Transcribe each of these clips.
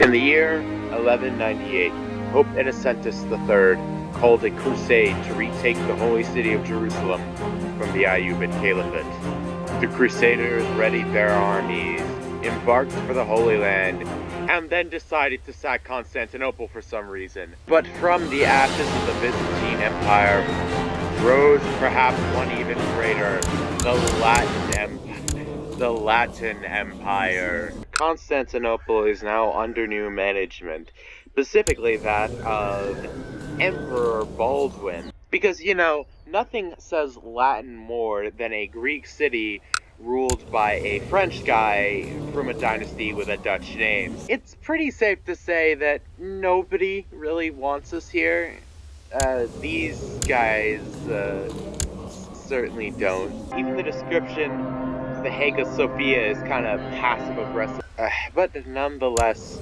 In the year 1198, Pope Innocentus III called a crusade to retake the holy city of Jerusalem from the Ayyubid Caliphate. The Crusaders readied their armies, embarked for the Holy Land, and then decided to sack Constantinople for some reason. But from the ashes of the Byzantine Empire rose perhaps one even greater, the Latin Empire. Constantinople is now under new management, specifically that of Emperor Baldwin. Because, you know, nothing says Latin more than a Greek city ruled by a French guy from a dynasty with a Dutch name. It's pretty safe to say that nobody really wants us here. These guys certainly don't. Even the description of the Hagia Sophia is kind of passive-aggressive. But nonetheless,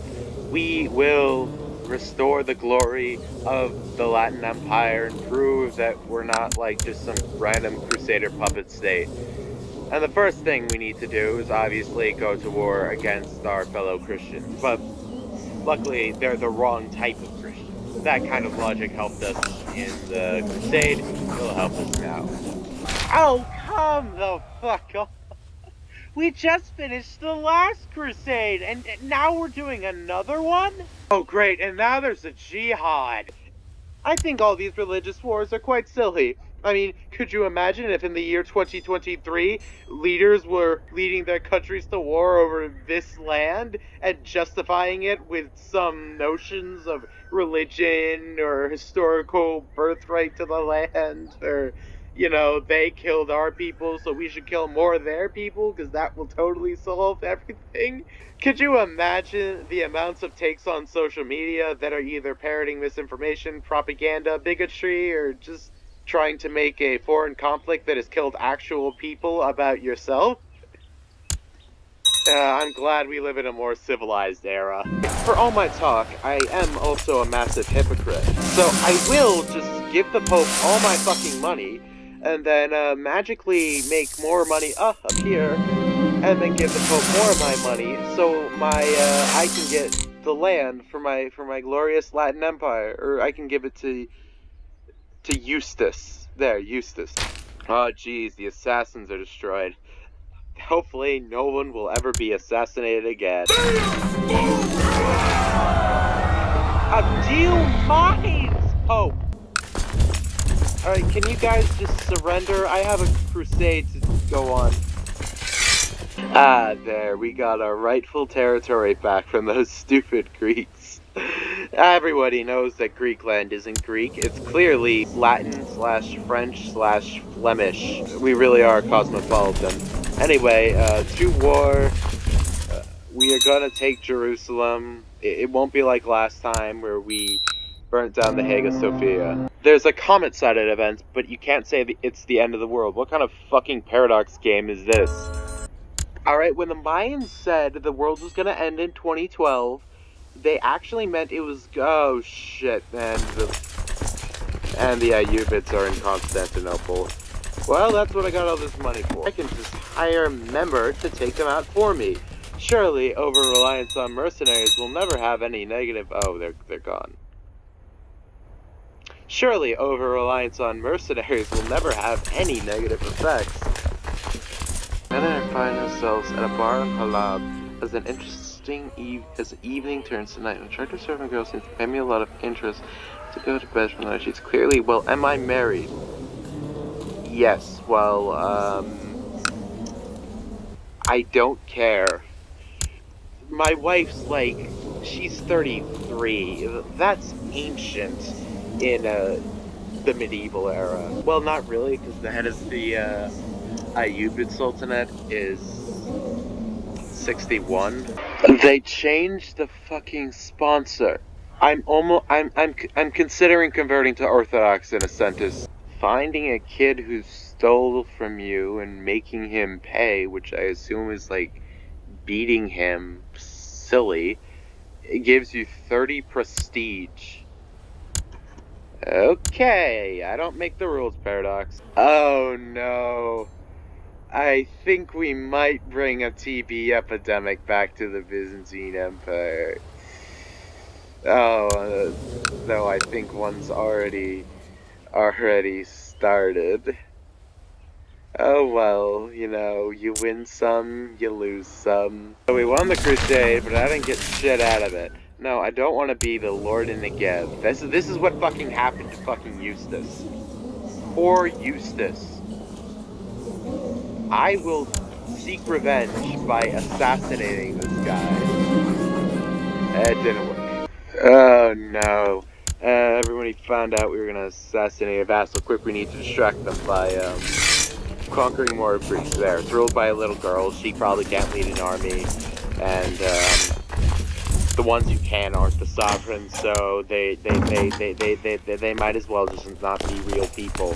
we will restore the glory of the Latin Empire and prove that we're not like just some random crusader puppet state. And the first thing we need to do is obviously go to war against our fellow Christians. But luckily, they're the wrong type of Christian. That kind of logic helped us in the crusade. It'll help us now. Oh, come the fuck on! We just finished the last crusade, and now we're doing another one? Oh great, and now there's a jihad. I think all these religious wars are quite silly. I mean, could you imagine if in the year 2023, leaders were leading their countries to war over this land and justifying it with some notions of religion or historical birthright to the land, or, you know, they killed our people, so we should kill more of their people, because that will totally solve everything? Could you imagine the amounts of takes on social media that are either parroting misinformation, propaganda, bigotry, or just trying to make a foreign conflict that has killed actual people about yourself? I'm glad we live in a more civilized era. For all my talk, I am also a massive hypocrite. So I will just give the Pope all my fucking money, and then magically make more money up here, and then give the Pope more of my money, so I can get the land for my glorious Latin Empire, or I can give it to Eustace. There, Eustace. Oh jeez, the assassins are destroyed. Hopefully, no one will ever be assassinated again. Do you mind, Pope? Alright, can you guys just surrender? I have a crusade to go on. Ah, there, we got our rightful territory back from those stupid Greeks. Everybody knows that Greek land isn't Greek. It's clearly Latin/French/Flemish. We really are cosmopolitan. Anyway, to war. We are gonna take Jerusalem. It won't be like last time where we burnt down the Hagia Sophia. There's a comet-sided event, but you can't say it's the end of the world. What kind of fucking paradox game is this? Alright, when the Mayans said the world was gonna end in 2012, they actually meant it was, oh shit, and the Ayyubids are in Constantinople. Well, that's what I got all this money for. I can just hire a member to take them out for me. Surely, over-reliance on mercenaries will never have any negative... Oh, they're gone. Surely, over-reliance on mercenaries will never have any negative effects. And then I find ourselves at a bar in Halab as an interesting evening turns to night. An attractive servant girl seems to pay me a lot of interest to go to bed from the night. She's clearly, well, am I married? Yes, well, I don't care. My wife's like, she's 33. That's ancient in the medieval era. Well, not really, because the head of the Ayyubid Sultanate is 61. They changed the fucking sponsor. I'm considering converting to Orthodox in a sentence. Finding a kid who stole from you and making him pay, which I assume is like beating him silly, it gives you 30 prestige. Okay, I don't make the rules, Paradox. Oh no. I think we might bring a TB epidemic back to the Byzantine Empire. Oh, though I think one's already started. Oh well, you know, you win some, you lose some. So we won the crusade, but I didn't get shit out of it. No, I don't want to be the Lord in Negev. This is what fucking happened to fucking Eustace. Poor Eustace. I will seek revenge by assassinating this guy. It didn't work. Oh no. Everybody found out we were gonna assassinate a vassal. Quick, we need to distract them by, conquering more of Greece. There, it's ruled by a little girl. She probably can't lead an army, and the ones who can aren't the sovereigns, so they might as well just not be real people.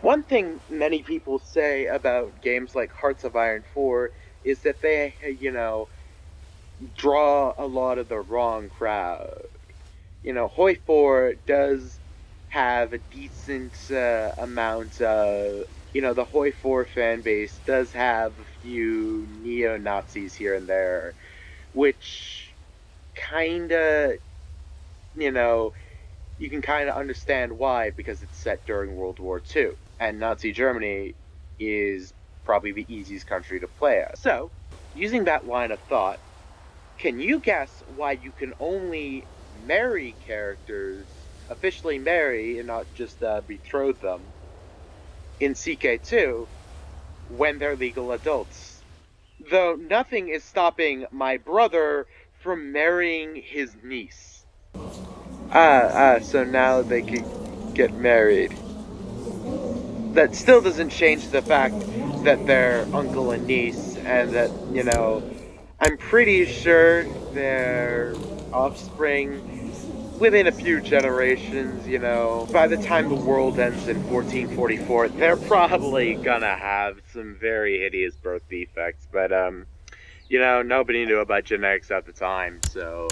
One thing many people say about games like Hearts of Iron 4 is that they, you know, draw a lot of the wrong crowd. You know, Hoi 4 does have a decent amount of, you know, the Hoi 4 fan base does have a few neo-Nazis here and there, which kinda, you know, you can kinda understand why, because it's set during World War II, and Nazi Germany is probably the easiest country to play as. So, using that line of thought, can you guess why you can only marry characters, officially marry and not just betroth them, in CK2 when they're legal adults? Though nothing is stopping my brother from marrying his niece. So now they can get married. That still doesn't change the fact that they're uncle and niece, and that, you know, I'm pretty sure their offspring, within a few generations, you know, by the time the world ends in 1444, they're probably gonna have some very hideous birth defects, but, you know, nobody knew about genetics at the time, so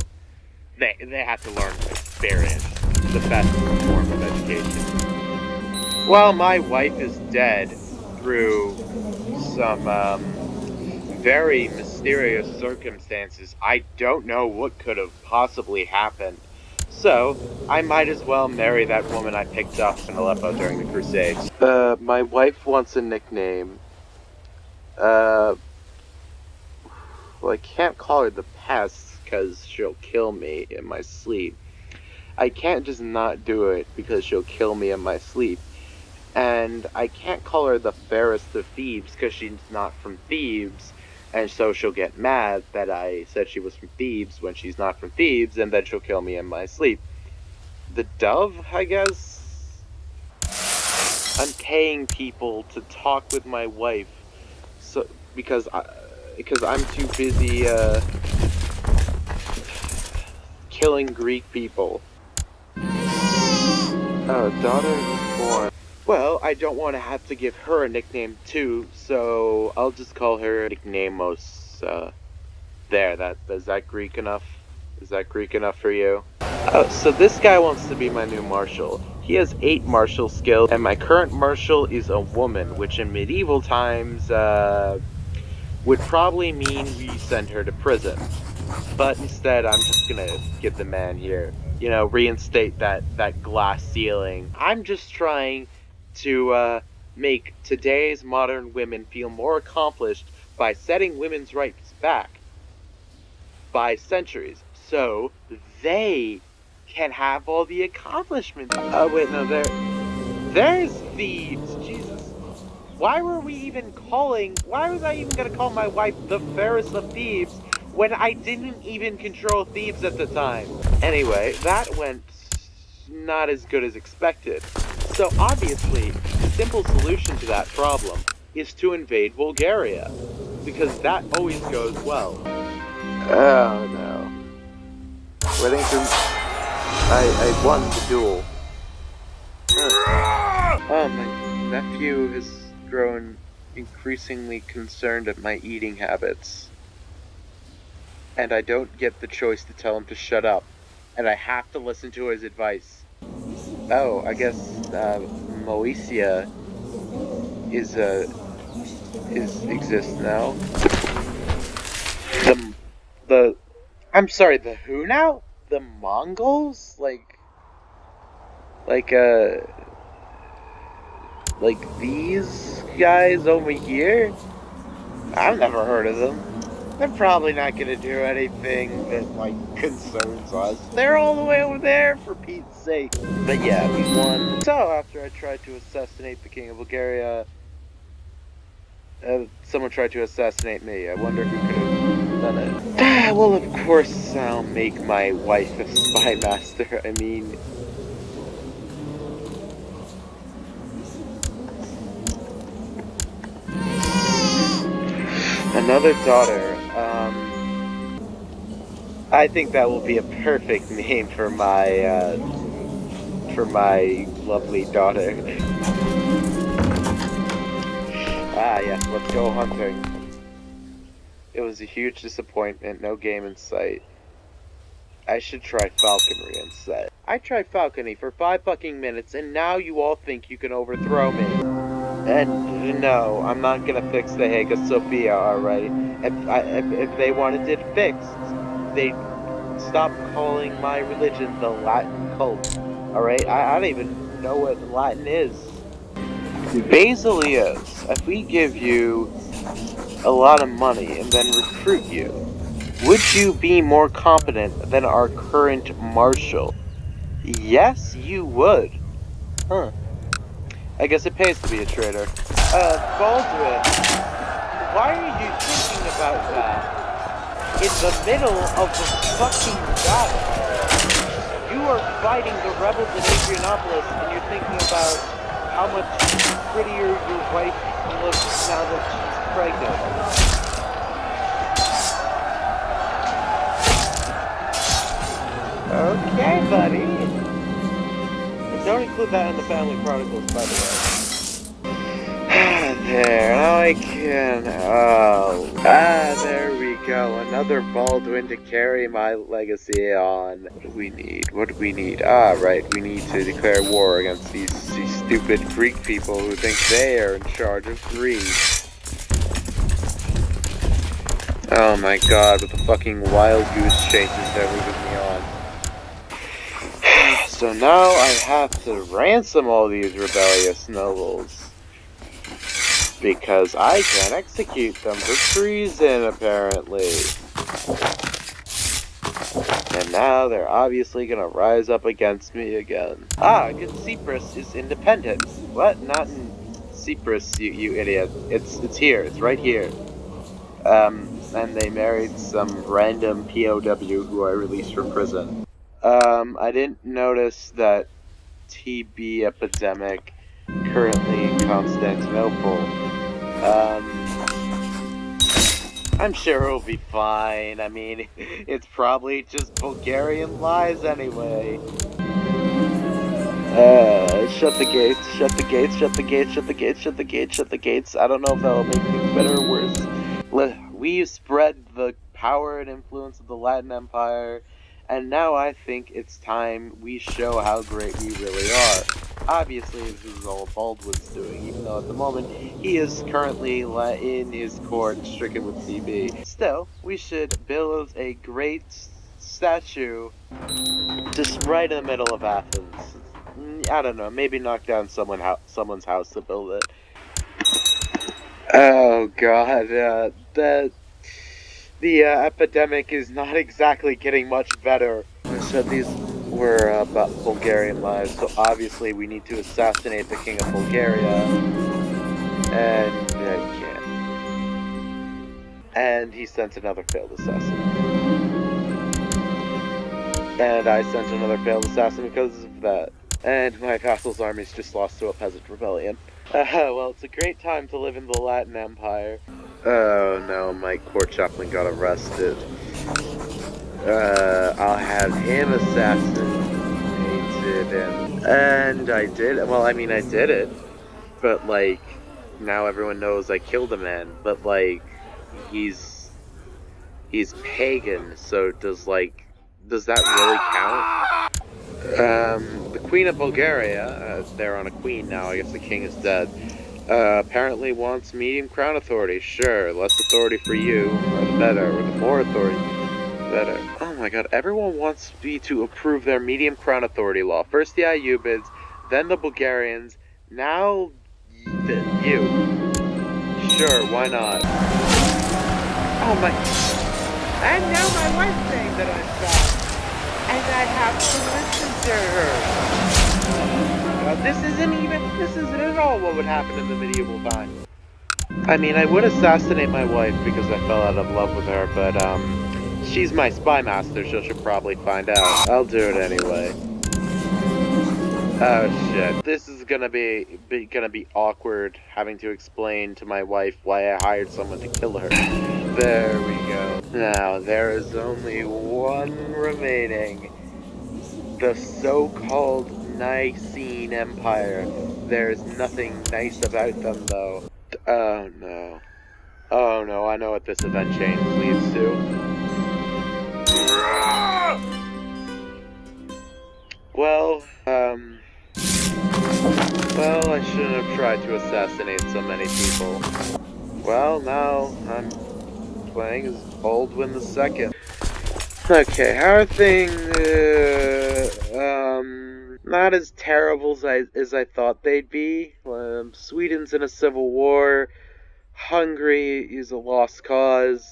they had to learn from experience, the best form of education. Well, my wife is dead through some, very mysterious circumstances. I don't know what could have possibly happened. So, I might as well marry that woman I picked up in Aleppo during the Crusades. My wife wants a nickname. Well, I can't call her the Pest, because she'll kill me in my sleep. I can't just not do it, because she'll kill me in my sleep. And I can't call her the Fairest of Thebes, because she's not from Thebes. And so she'll get mad that I said she was from Thebes when she's not from Thebes, and then she'll kill me in my sleep. The Dove, I guess? I'm paying people to talk with my wife, so because I'm too busy killing Greek people. Oh, daughter born. Well, I don't want to have to give her a nickname too, so I'll just call her Nicknamos. There. Is that Greek enough? Is that Greek enough for you? So this guy wants to be my new marshal. He has 8 martial skills, and my current marshal is a woman, which in medieval times would probably mean we send her to prison. But instead, I'm just gonna get the man here. You know, reinstate that glass ceiling. I'm just trying to make today's modern women feel more accomplished by setting women's rights back by centuries, so they can have all the accomplishments. Oh wait, no, there's Thebes. Jesus, why was I even gonna call my wife the Fairest of Thebes when I didn't even control Thebes at the time? Anyway, that went not as good as expected. So obviously, the simple solution to that problem is to invade Bulgaria, because that always goes well. Oh no. Wellington, I won the duel. Oh, my nephew has grown increasingly concerned at my eating habits. And I don't get the choice to tell him to shut up. And I have to listen to his advice. Oh, I guess, Moesia exists now. I'm sorry, the who now? the Mongols? Like these guys over here? I've never heard of them. They're probably not gonna do anything that, like, concerns us. They're all the way over there, for Pete's sake. But yeah, we won. So, after I tried to assassinate the King of Bulgaria, someone tried to assassinate me. I wonder who could have done it. Well, of course I'll make my wife a spy master. I mean... Another daughter. I think that will be a perfect name for my lovely daughter. Ah, yes, let's go hunting. It was a huge disappointment, no game in sight. I should try falconry instead. I tried falconry for 5 fucking minutes, and now you all think you can overthrow me. And no, I'm not gonna fix the Hagia Sophia, alright? If they wanted it fixed, they'd stop calling my religion the Latin cult. Alright? I don't even know what Latin is. Basileus, if we give you a lot of money and then recruit you, would you be more competent than our current marshal? Yes, you would. Huh. I guess it pays to be a traitor. Baldwin, why are you thinking about that? In the middle of the fucking battle. You are fighting the rebels in Adrianopolis, and you're thinking about how much prettier your wife looks now that she's pregnant. Okay, buddy. Don't include that in the Family Chronicles, by the way. There, now I can... Oh. There we go. Another Baldwin to carry my legacy on. What do we need? What do we need? Ah, right. We need to declare war against these stupid Greek people who think they are in charge of Greece. Oh my god, with the fucking wild goose chases they're leaving me on. So now I have to ransom all these rebellious nobles. Because I can't execute them for treason, apparently. And now they're obviously gonna rise up against me again. Ah, good, Cyprus is independent. What? Not in Cyprus, you idiot. It's here. It's right here. And they married some random POW who I released from prison. I didn't notice that TB epidemic currently in Constantinople. I'm sure it'll be fine. I mean, it's probably just Bulgarian lies anyway. Shut the gates, shut the gates, shut the gates, shut the gates, shut the gates, shut the gates. I don't know if that'll make things better or worse. We spread the power and influence of the Latin Empire, and now I think it's time we show how great we really are. Obviously, this is all Baldwin's doing, even though at the moment he is currently in his court stricken with TB. Still, we should build a great statue just right in the middle of Athens. I don't know, maybe knock down someone's house to build it. Oh god, the epidemic is not exactly getting much better. So these were Bulgarian lives, so obviously we need to assassinate the King of Bulgaria. And I can't. And he sent another failed assassin. And I sent another failed assassin because of that. And my vassal's armies just lost to a peasant rebellion. Well, it's a great time to live in the Latin Empire. Oh no, my court chaplain got arrested. I'll have him assassinated, and I did, well, I mean, I did it, but, like, now everyone knows I killed a man, but, like, he's pagan, so does that really count? The Queen of Bulgaria, they're on a queen now, I guess the king is dead, apparently wants medium crown authority. Sure, less authority for you, or the better, or the more authority, better. Oh my my god, everyone wants me to approve their medium crown authority law. First the Ayyubids, then the Bulgarians, now you. Sure, why not? Oh my... And now my wife's saying that I'm bad. And I have to listen to her. This isn't at all what would happen in the medieval time. I mean, I would assassinate my wife because I fell out of love with her, but, she's my spy master, so she'll probably find out. I'll do it anyway. Oh shit. This is gonna be awkward, having to explain to my wife why I hired someone to kill her. There we go. Now, there is only one remaining. The so-called Nicene Empire. There's nothing nice about them, though. Oh no. Oh no, I know what this event change leads to. Well, well, I shouldn't have tried to assassinate so many people. Well, now I'm playing as Baldwin II. Okay, how are things? Not as terrible as I thought they'd be. Sweden's in a civil war. Hungary is a lost cause.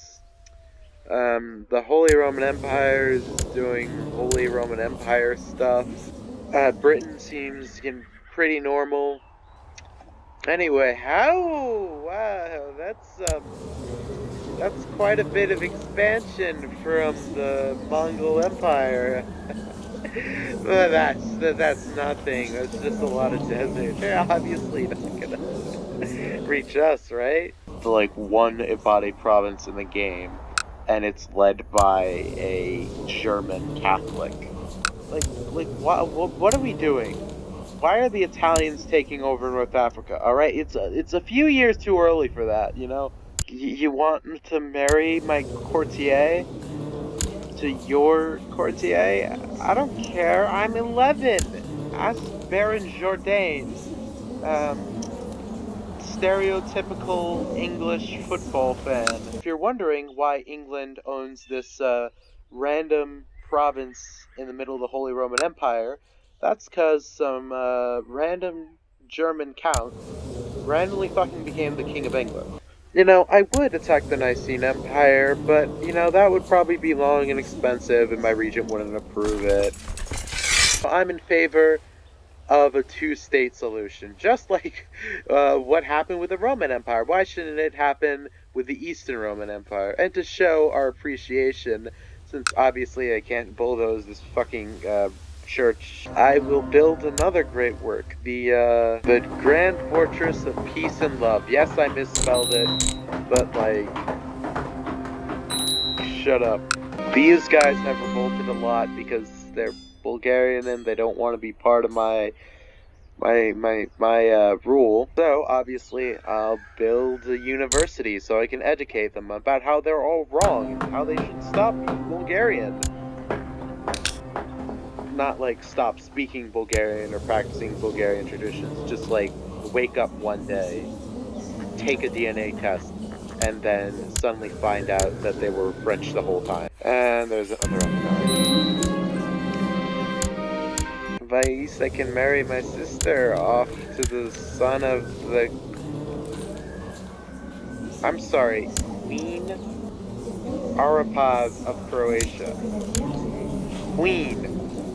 The Holy Roman Empire is doing Holy Roman Empire stuff. Britain seems pretty normal. Anyway, wow, that's quite a bit of expansion from the Mongol Empire. Well, that's nothing. That's just a lot of desert. They're obviously not gonna reach us, right? It's like one Ibadi province in the game, and it's led by a German Catholic. Like what are we doing? Why are the Italians taking over North Africa? All right, it's a few years too early for that, you know. You want to marry my courtier to your courtier? I don't care. I'm 11. Ask Baron Jourdain. Stereotypical English football fan. If you're wondering why England owns this random province in the middle of the Holy Roman Empire, that's because some random German count randomly fucking became the King of England. You know, I would attack the Nicene Empire, but, you know, that would probably be long and expensive, and my regent wouldn't approve it. I'm in favor of a two-state solution, just like what happened with the Roman Empire. Why shouldn't it happen with the Eastern Roman Empire? And to show our appreciation, since obviously I can't bulldoze this fucking church, I will build another great work, the Grand Fortress of Peace and Love. Yes, I misspelled it, but like, shut up. These guys have revolted a lot because they're Bulgarian and they don't want to be part of my rule. So obviously I'll build a university so I can educate them about how they're all wrong and how they should stop being Bulgarian. Not like stop speaking Bulgarian or practicing Bulgarian traditions, just like wake up one day, take a DNA test, and then suddenly find out that they were French the whole time. And there's another unknown. Vais, I can marry my sister off to the son of the... I'm sorry, Queen Arapaz of Croatia. Queen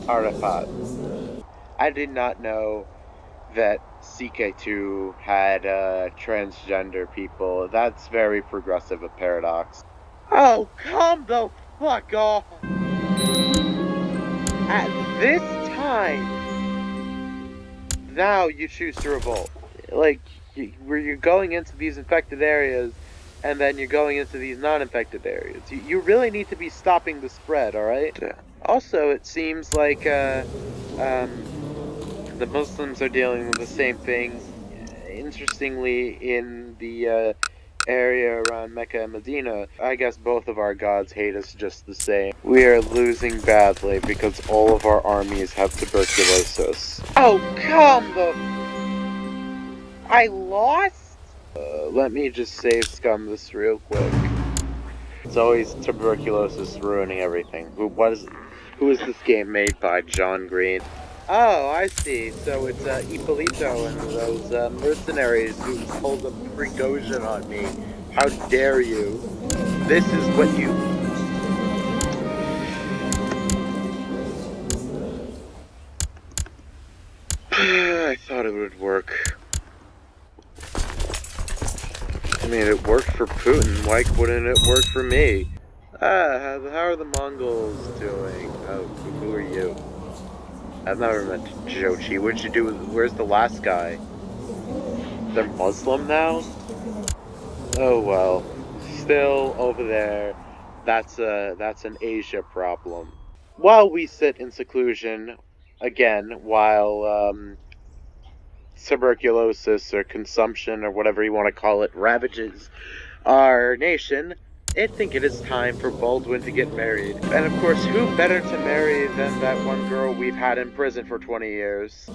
Arapaz. I did not know that CK2 had transgender people. That's very progressive of Paradox. Oh, come the fuck off! At this time, now you choose to revolt. Like, where you're going into these infected areas, and then you're going into these non-infected areas. You really need to be stopping the spread, alright? Also, it seems like, the Muslims are dealing with the same thing, interestingly, in the, area around Mecca and Medina. I guess both of our gods hate us just the same. We are losing badly because all of our armies have tuberculosis. Oh, come the... I lost? Let me just save scum this real quick. It's always tuberculosis ruining everything. Who is this game made by? John Green. Oh, I see. So it's Ippolito and those mercenaries who pulled a Prigozhin on me. How dare you? This is what you... I thought it would work. I mean, it worked for Putin. Why wouldn't it work for me? How are the Mongols doing? Oh, who are you? I've never met Jochi. What'd you do? Where's the last guy? They're Muslim now? Oh well. Still over there. That's an Asia problem. While we sit in seclusion, again, while tuberculosis or consumption or whatever you want to call it ravages our nation, I think it is time for Baldwin to get married. And of course, who better to marry than that one girl we've had in prison for 20 years?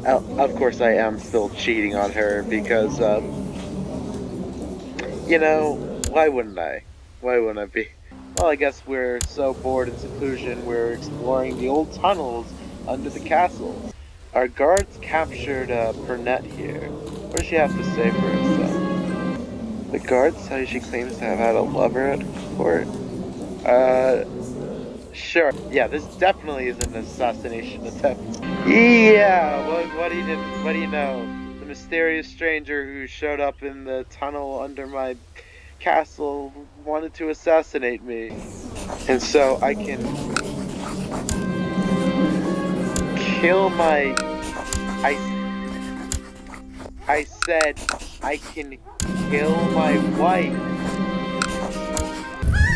Of course, I am still cheating on her because, you know, why wouldn't I? Why wouldn't I be? Well, I guess we're so bored in seclusion, we're exploring the old tunnels under the castle. Our guards captured Burnett here. What does she have to say for herself? The guards tell you she claims to have had a lover at court. Sure. Yeah, this definitely is an assassination attempt. Yeah, what do you know? The mysterious stranger who showed up in the tunnel under my castle wanted to assassinate me. And so I can kill my... I said I can kill my wife.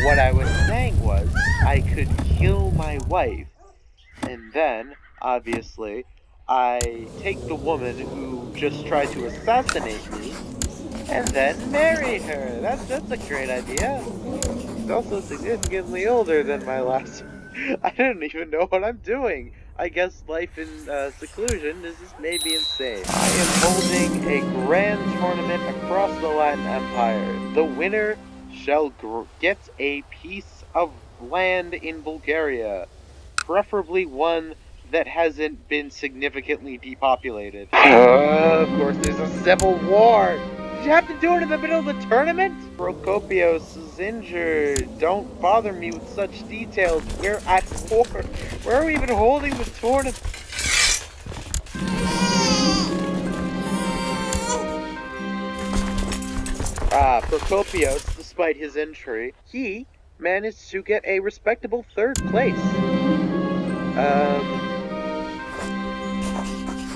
What I was saying was I could kill my wife, and then, obviously, I take the woman who just tried to assassinate me, and then marry her. That's a great idea. She's also significantly older than my last... I don't even know what I'm doing. I guess life in seclusion is just maybe insane. I am holding a grand tournament across the Latin Empire. The winner shall get a piece of land in Bulgaria, preferably one that hasn't been significantly depopulated. Of course, there's a civil war. Did you have to do it in the middle of the tournament? Prokopios is injured. Don't bother me with such details. We're at war. Where are we even holding the tournament? Prokopios, despite his injury, he managed to get a respectable 3rd place.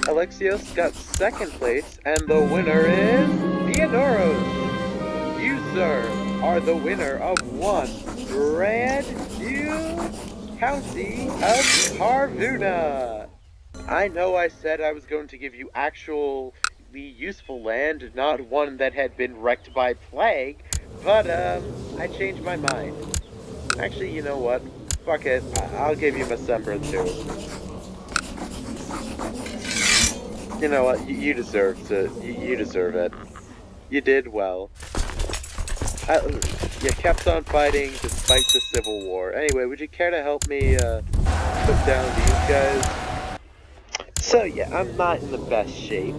Alexios got 2nd place, and the winner is Theodoros. You, sir, are the winner of one brand new county of Harvuna. I know I said I was going to give you actually useful land, not one that had been wrecked by plague, but I changed my mind. Actually, you know what? Fuck it. I'll give you Mesembra too. You know what? You deserve you deserve it. You did well. You kept on fighting despite the Civil War. Anyway, would you care to help me put down these guys? So yeah, I'm not in the best shape.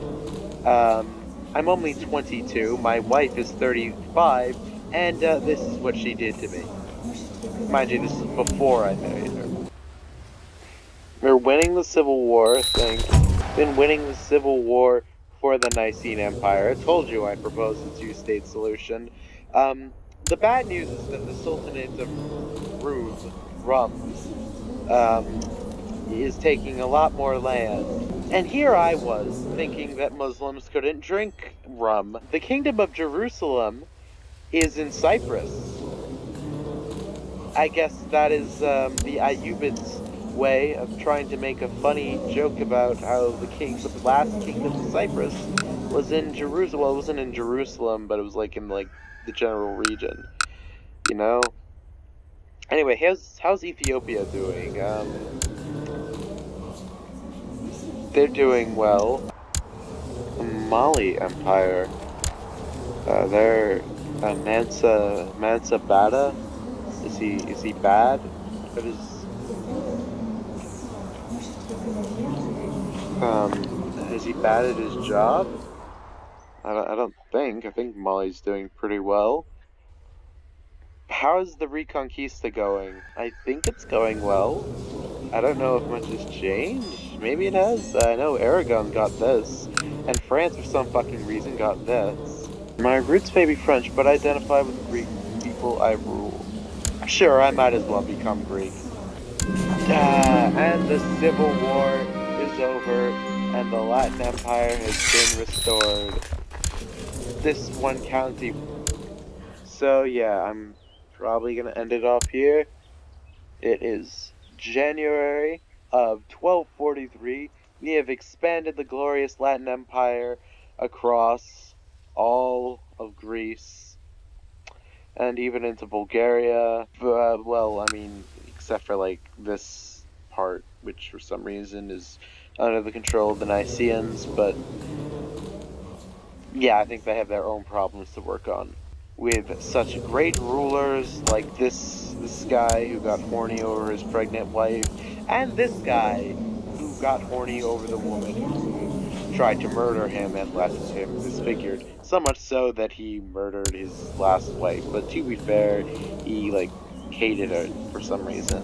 I'm only 22. My wife is 35, and this is what she did to me. Mind you, this is before I married her. We're winning the Civil War, I think. Been winning the Civil War for the Nicene Empire. I told you I proposed a 2-state solution. The bad news is that the Sultanate of Rum, is taking a lot more land. And here I was, thinking that Muslims couldn't drink rum. The Kingdom of Jerusalem is in Cyprus. I guess that is the Ayyubids' way of trying to make a funny joke about how the last kingdom of Cyprus was in Jerusalem. Well, it wasn't in Jerusalem, but it was like in the general region, you know? Anyway, how's Ethiopia doing? They're doing well. The Mali Empire, they're Mansa Bata. Is he bad at his is he bad at his job? I don't think. I think Molly's doing pretty well. How's the Reconquista going? I think it's going well. I don't know if much has changed. Maybe it has. I know Aragon got this, and France for some fucking reason got this. My roots may be French, but I identify with the Greek people I rule. Sure, I might as well become Greek. And the Civil War is over, and the Latin Empire has been restored. This one county. So yeah, I'm probably gonna end it off here. It is January of 1243. We have expanded the glorious Latin Empire across all of Greece and even into Bulgaria. Well, I mean, except for like this part, which for some reason is under the control of the Nicaeans, but yeah, I think they have their own problems to work on. With such great rulers like this guy who got horny over his pregnant wife, and this guy who got horny over the woman who tried to murder him and left him disfigured, so much so that he murdered his last wife. But to be fair, he like hated her for some reason.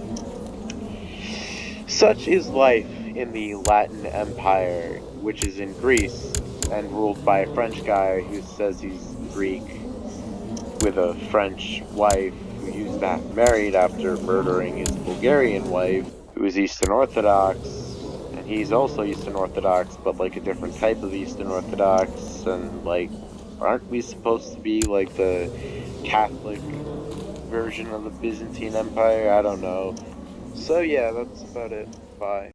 Such is life in the Latin Empire, which is in Greece and ruled by a French guy who says he's Greek, with a French wife who used to have married after murdering his Bulgarian wife, who is Eastern Orthodox, and he's also Eastern Orthodox, but like a different type of Eastern Orthodox, and like, aren't we supposed to be like the Catholic version of the Byzantine Empire? I don't know. So yeah, that's about it. Bye.